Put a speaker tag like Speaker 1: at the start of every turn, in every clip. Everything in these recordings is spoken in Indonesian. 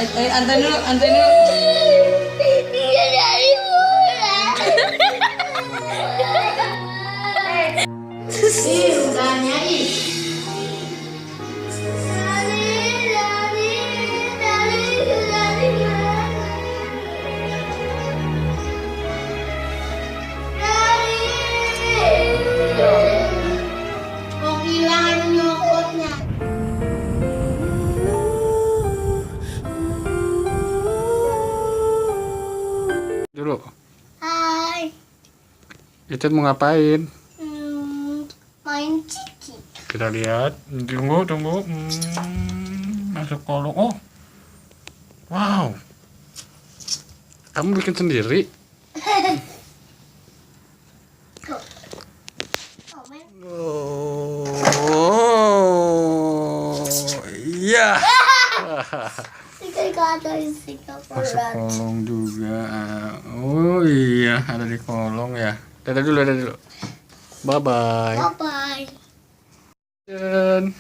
Speaker 1: Antain dulu, antain dulu.
Speaker 2: Dia dari murah.
Speaker 1: Udah nyanyi.
Speaker 3: Dulu.
Speaker 2: Hai.
Speaker 3: Eceun mau ngapain?
Speaker 2: Main ciki.
Speaker 3: Kita lihat. Tunggu. Masuk kolong. Oh. Wow. Kamu bikin sendiri? Oh. Iya. Masuk kolong juga. Oh iya, ada di kolong ya. Dadah dulu. Bye bye.
Speaker 2: Bye.
Speaker 3: Dan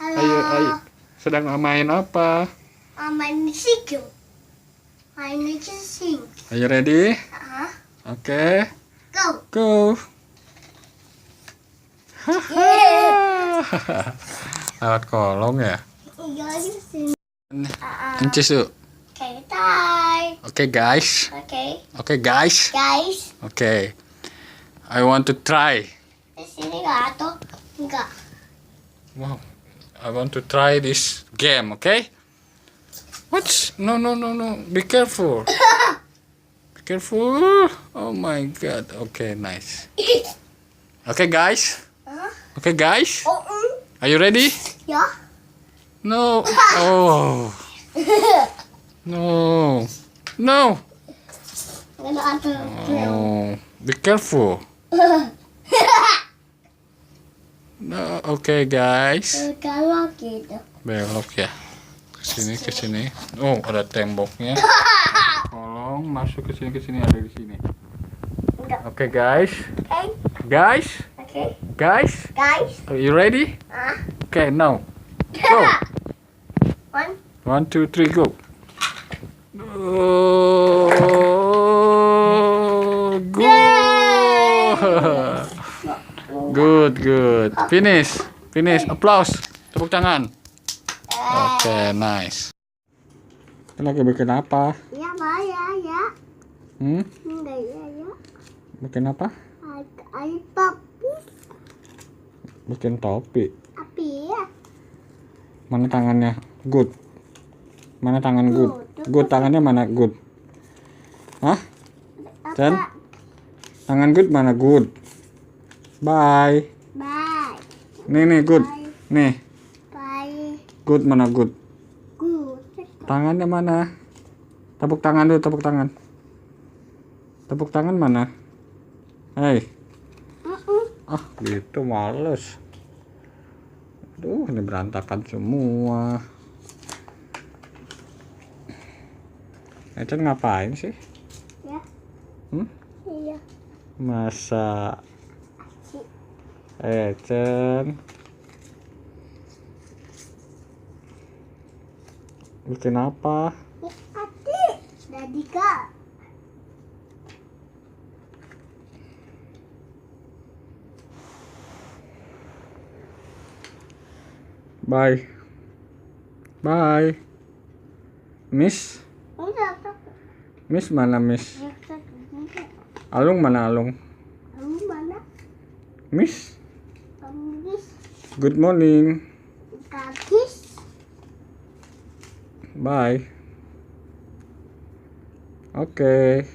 Speaker 2: Halo.
Speaker 3: ayo. Sedang main apa?
Speaker 2: Main ciki. Main ciki.
Speaker 3: Are you ready? Oke. Go. Lewat kolong ya.
Speaker 2: Iya di sini.
Speaker 3: Encis yuk.
Speaker 2: Oke, bye.
Speaker 3: Oke guys.
Speaker 2: Oke,
Speaker 3: Guys. Oke. I want to try.
Speaker 2: di sini nggak atau enggak?
Speaker 3: Wow. I want to try this game, okay? What? No. Be careful. Be careful. Oh my god. Okay, nice. Okay, guys. Okay, guys. Are you ready?
Speaker 2: Ya.
Speaker 3: No. Oh. No.
Speaker 2: Nggak ada.
Speaker 3: Oh. Be careful. No. Okay, guys.
Speaker 2: Kalau gitu.
Speaker 3: Belok ya. Ke sini. Oh, ada temboknya. Kolong masuk ke sini ada di sini. Oke, guys.
Speaker 2: Oke.
Speaker 3: Guys. Are you ready? Okay, now. Go. 1, 2, 3, go. Oh, good. Finish. Applause. Tepuk tangan. Oke, nice. Kita lagi bikin apa?
Speaker 2: Ya, ya. Enggak ya.
Speaker 3: Bikin apa?
Speaker 2: Air topi.
Speaker 3: Bikin topi.
Speaker 2: Api ya.
Speaker 3: Mana tangannya? Good. Mana tangan good? Good tangannya mana good? Hah? Chan? Tangan good mana good? Bye. Nih good. Nih.
Speaker 2: Bye.
Speaker 3: Good mana good?
Speaker 2: Good.
Speaker 3: Tangannya mana? Tepuk tangan dulu, tepuk tangan. Tepuk tangan mana? Hei. Ah, gitu males. Aduh, ini berantakan semua. Eceun ngapain sih?
Speaker 2: Ya. Iya.
Speaker 3: Masa Eceun bikin apa?
Speaker 2: Adik. Jadi kak.
Speaker 3: Bye. Miss mana Miss? Alung mana Alung? Miss? Good morning. Bye. Okay.